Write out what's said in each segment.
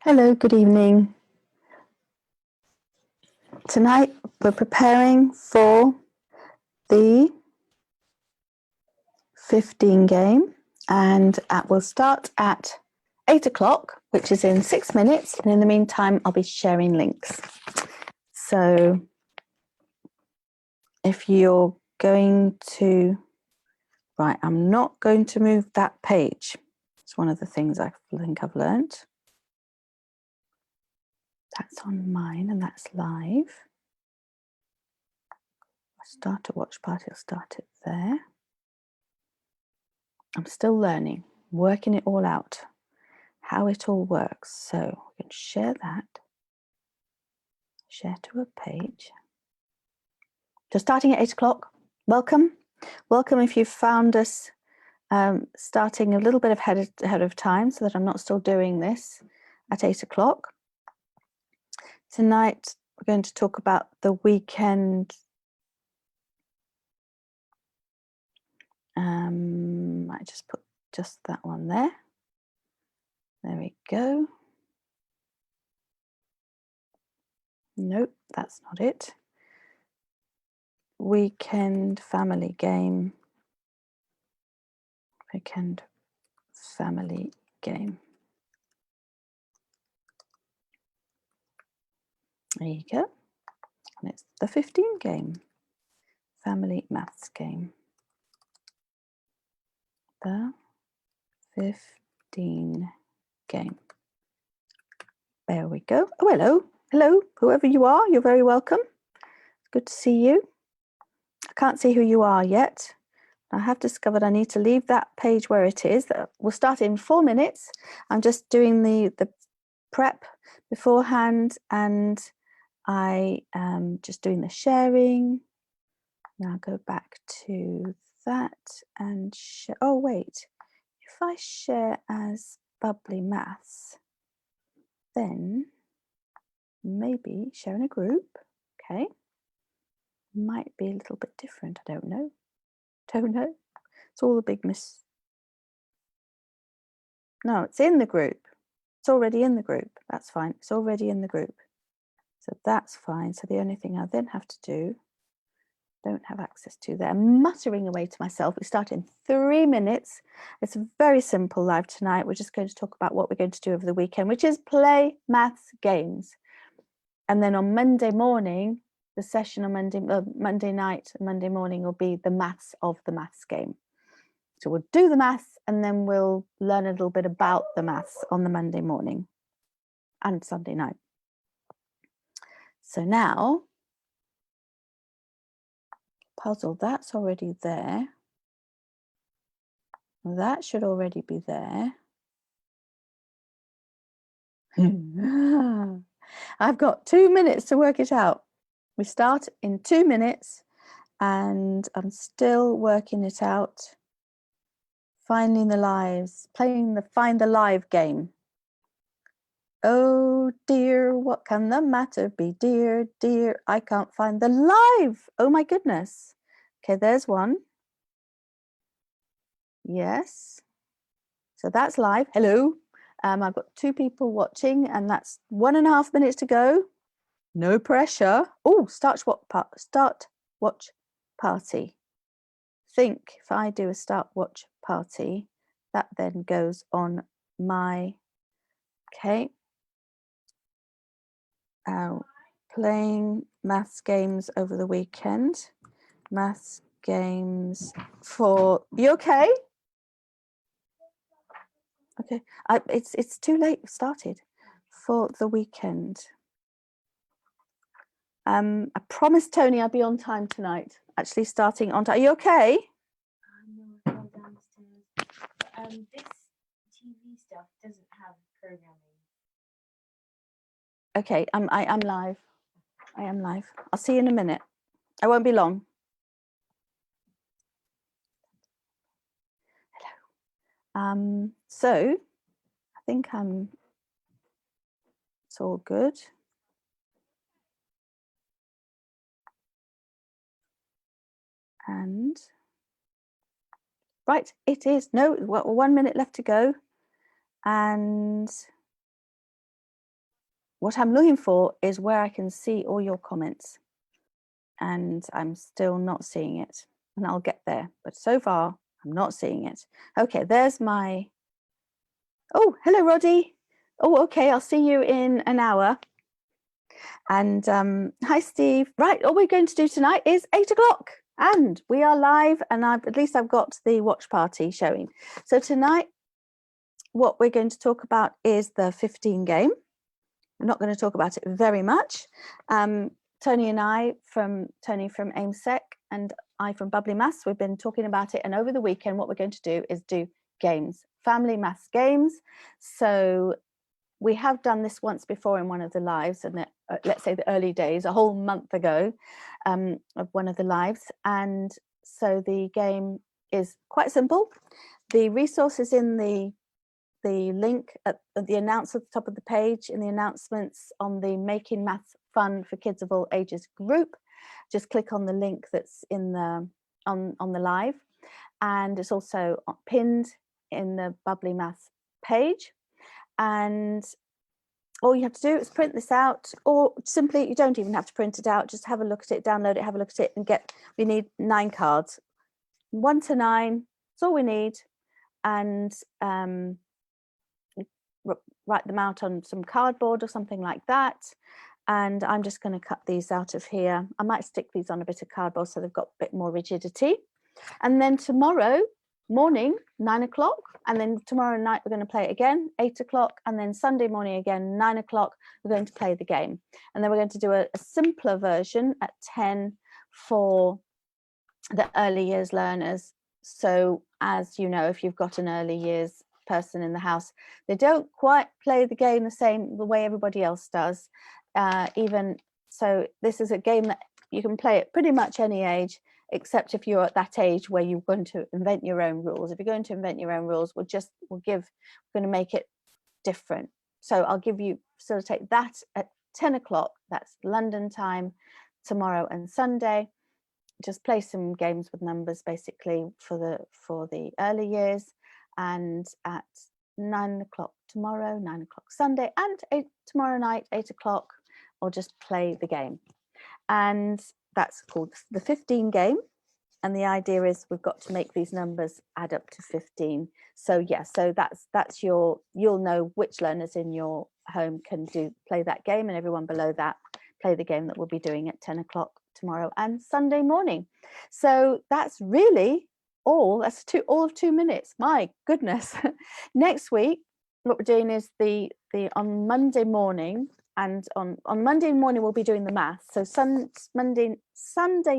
Hello, good evening. Tonight we're preparing for the 15 game and we'll start at 8 o'clock, which is in 6 minutes. And in the meantime, I'll be sharing links. So if you're going to, right, I'm not going to move that page. It's one of the things I think I've learned. That's on mine and that's live. Start a watch party, I'll start it there. I'm still learning, working it all out, how it all works. So we can share that, share to a page. So starting at 8 o'clock, welcome. Welcome if you've found us starting a little bit ahead of time so that I'm not still doing this at 8 o'clock. Tonight, we're going to talk about the weekend. I just put just that one there. There we go. Nope, that's not it. Weekend family game. Weekend family game. There you go. And it's the 15 game. Family maths game. The 15 game. There we go. Oh, hello. Hello, whoever you are, you're very welcome. Good to see you. I can't see who you are yet. I have discovered I need to leave that page where it is. We'll start in 4 minutes. I'm just doing the prep beforehand and I am just doing the sharing. Now go back to that and share. Oh, wait. If I share as Bubbly Maths, then maybe share in a group. Okay. Might be a little bit different. I don't know. Don't know. It's all a big miss. No, it's in the group. It's already in the group. That's fine. It's already in the group. So that's fine. So the only thing I then have to do, don't have access to there. I'm muttering away to myself. We start in 3 minutes. It's very simple live tonight. We're just going to talk about what we're going to do over the weekend, which is play maths games. And then on Monday morning, the session on Monday night, Monday morning will be the maths of the maths game. So we'll do the maths and then we'll learn a little bit about the maths on the Monday morning and Sunday night. So now, puzzle, that's already there. That should already be there. I've got 2 minutes to work it out. We start in 2 minutes and I'm still working it out. Finding the lives, playing the find the live game. Oh dear, what can the matter be? Dear, dear, I can't find the live. Oh my goodness. Okay, there's one. Yes. So that's live. Hello. I've got 2 people watching and that's 1.5 minutes to go. No pressure. Oh, start watch party. Think if I do a start watch party, that then goes on my, okay. Playing maths games over the weekend. Maths games for, you okay? Okay, it's too late, we've started for the weekend. I promised Tony I'd be on time tonight, actually starting on time. Are you okay? No, I fell downstairs. This TV stuff doesn't have programming. Okay, I'm live. I am live. I'll see you in a minute. I won't be long. Hello. So I think it's all good. And right, it is. No, 1 minute left to go. And what I'm looking for is where I can see all your comments, and I'm still not seeing it, and I'll get there, but so far I'm not seeing it. Okay, there's my, oh, hello Roddy. Oh, okay, I'll see you in an hour. And hi Steve. Right, all we're going to do tonight is 8 o'clock, and we are live, and at least I've got the watch party showing. So tonight what we're going to talk about is the 15 game. We're not going to talk about it very much. Tony and I, Tony from AIMSEC and I from Bubbly Maths, we've been talking about it, and over the weekend what we're going to do is do games, family maths games. So we have done this once before in one of the lives, and let's say the early days, a whole month ago, of one of the lives. And so the game is quite simple. The resource is in the link at the announcement at the top of the page, in the announcements on the Making Maths Fun for Kids of All Ages group. Just click on the link that's in the on the live, and it's also pinned in the Bubbly Maths page. And all you have to do is print this out, or simply, you don't even have to print it out, just have a look at it, download it, have a look at it, and we need 9 cards, 1 to 9, that's all we need. And write them out on some cardboard or something like that. And I'm just going to cut these out of here. I might stick these on a bit of cardboard so they've got a bit more rigidity. And then tomorrow morning, 9 o'clock, and then tomorrow night we're going to play it again, 8 o'clock, and then Sunday morning again, 9 o'clock, we're going to play the game. And then we're going to do a simpler version at 10 for the early years learners. So as you know, if you've got an early years person in the house, they don't quite play the game the way everybody else does. Even so, this is a game that you can play at pretty much any age, except if you're at that age where you're going to invent your own rules. If you're going to invent your own rules, we're going to make it different. So I'll facilitate that at 10 o'clock. That's London time, tomorrow and Sunday. Just play some games with numbers basically for the early years. And at 9 o'clock tomorrow, 9 o'clock Sunday, and tomorrow night, 8 o'clock, or just play the game. And that's called the 15 game. And the idea is we've got to make these numbers add up to 15. So yeah, so that's you'll know which learners in your home can play that game, and everyone below that play the game that we'll be doing at 10 o'clock tomorrow and Sunday morning. So that's really all. That's all of 2 minutes. My goodness. Next week, what we're doing is on Monday morning, and on Monday morning we'll be doing the maths. So Sunday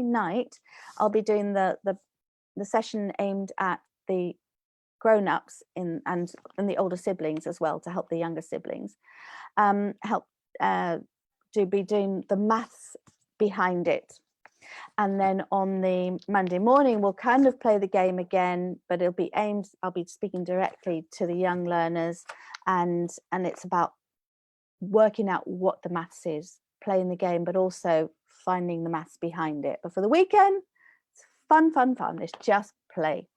night, I'll be doing the session aimed at the grown-ups and the older siblings as well, to help the younger siblings be doing the maths behind it. And then on the Monday morning, we'll kind of play the game again, but I'll be speaking directly to the young learners, and it's about working out what the maths is, playing the game, but also finding the maths behind it. But for the weekend, it's fun. It's just play.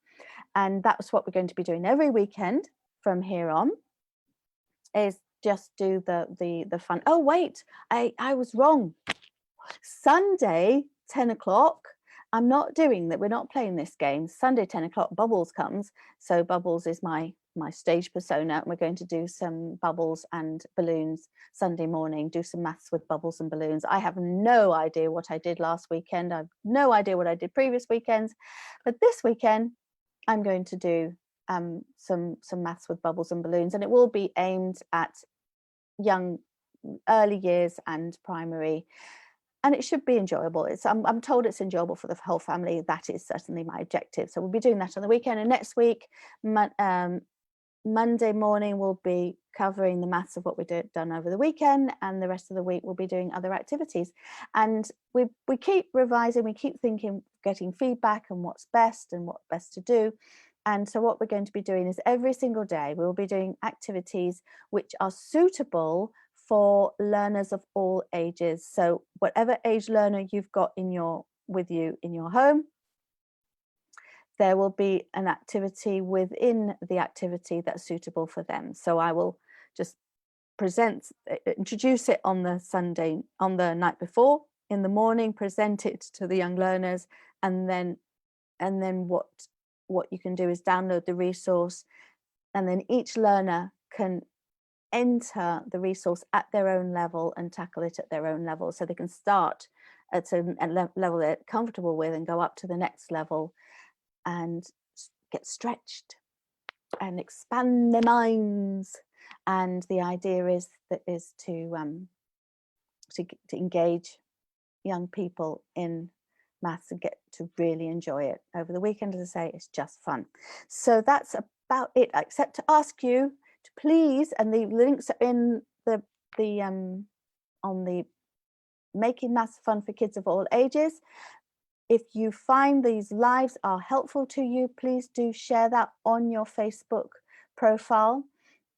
And that's what we're going to be doing every weekend from here on, is just do the fun. Oh, wait, I was wrong. Sunday, 10 o'clock, I'm not doing that. We're not playing this game. Sunday, 10 o'clock, Bubbles comes. So Bubbles is my stage persona, and we're going to do some bubbles and balloons Sunday morning, do some maths with bubbles and balloons. I have no idea what I did last weekend. I have no idea what I did previous weekends. But this weekend, I'm going to do some maths with bubbles and balloons, and it will be aimed at young, early years and primary. And it should be enjoyable. I'm told it's enjoyable for the whole family. That is certainly my objective. So we'll be doing that on the weekend. And next week, Monday morning, we'll be covering the maths of what we done over the weekend, and the rest of the week we'll be doing other activities. And we keep revising, we keep thinking, getting feedback and what's best and what's best to do. And so what we're going to be doing is every single day we'll be doing activities which are suitable for learners of all ages. So whatever age learner you've got with you in your home, there will be an activity within the activity that's suitable for them. So I will just introduce it on the Sunday, on the night before, in the morning, present it to the young learners, and then what you can do is download the resource, and then each learner can enter the resource at their own level and tackle it at their own level. So they can start at a level they're comfortable with and go up to the next level and get stretched and expand their minds. And the idea is to engage young people in maths and get to really enjoy it over the weekend. As I say, it's just fun. So that's about it, except to ask you to please, and the links are in the on the Making Maths Fun for Kids of All Ages. If you find these lives are helpful to you, please do share that on your Facebook profile,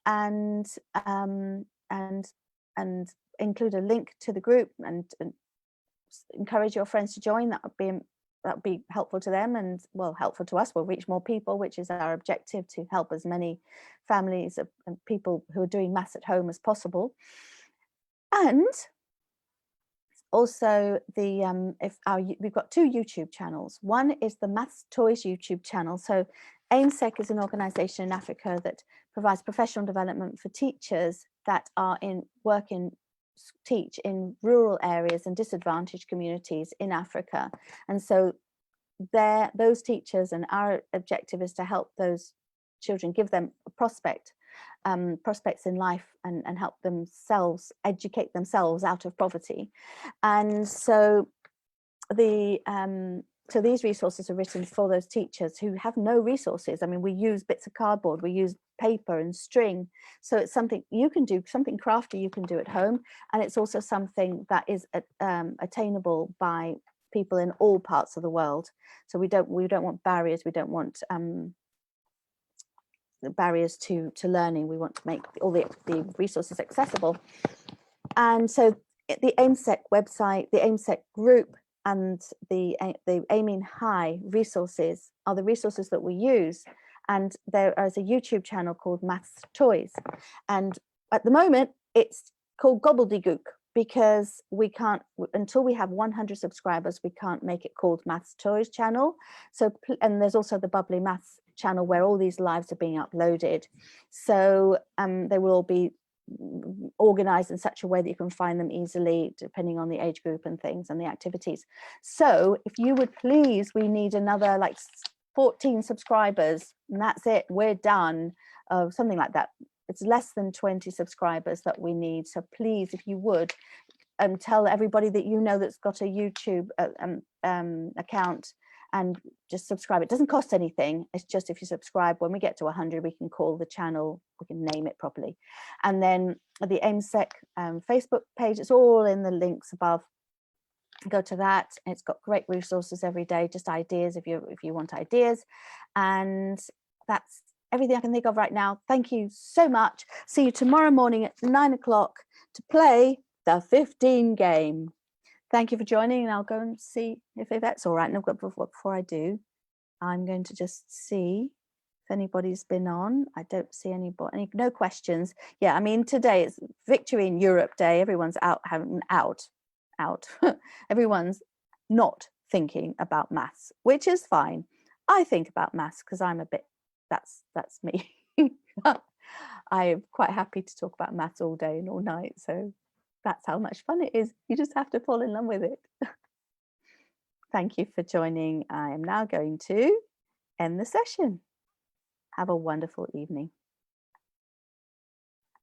and include a link to the group, and encourage your friends to join. That would be helpful to them, and well, helpful to us. We'll reach more people, which is our objective, to help as many families and people who are doing maths at home as possible. And also we've got 2 YouTube channels. One is the Maths Toys YouTube channel. So AIMSEC is an organization in Africa that provides professional development for teachers that are teach in rural areas and disadvantaged communities in Africa. And so those teachers, and our objective is to help those children, give them a prospects in life, and help themselves educate themselves out of poverty. And so so these resources are written for those teachers who have no resources. I mean, we use bits of cardboard, we use paper and string. So it's something you can do, something crafty you can do at home. And it's also something that is attainable by people in all parts of the world. So we don't want barriers. We don't want barriers to learning. We want to make all the resources accessible. And so the AIMSEC website, the AIMSEC group, and the Aiming High resources are the resources that we use. And there is a YouTube channel called Maths Toys. And at the moment, it's called Gobbledygook, because we can't, until we have 100 subscribers, we can't make it called Maths Toys channel. So, and there's also the Bubbly Maths channel where all these lives are being uploaded. So they will all be organized in such a way that you can find them easily, depending on the age group and things and the activities. So if you would please, we need another like 14 subscribers, and that's it, we're done, something like that. It's less than 20 subscribers that we need. So please, if you would, tell everybody that you know that's got a YouTube account, and just subscribe. It doesn't cost anything. It's just, if you subscribe, when we get to 100, we can call the channel, we can name it properly. And then the AIMSEC Facebook page, it's all in the links above. Go to that. It's got great resources every day, just ideas if you want ideas. And that's everything I can think of right now. Thank you so much. See you tomorrow morning at 9 o'clock to play the 15 game. Thank you for joining, and I'll go and see if that's all right. And before I do, I'm going to just see if anybody's been on. I don't see anybody, no questions. Yeah, I mean, today it's Victory in Europe Day. Everyone's out. Everyone's not thinking about maths, which is fine. I think about maths because I'm a bit, that's me. I'm quite happy to talk about maths all day and all night. So that's how much fun it is. You just have to fall in love with it. Thank you for joining. I am now going to end the session. Have a wonderful evening.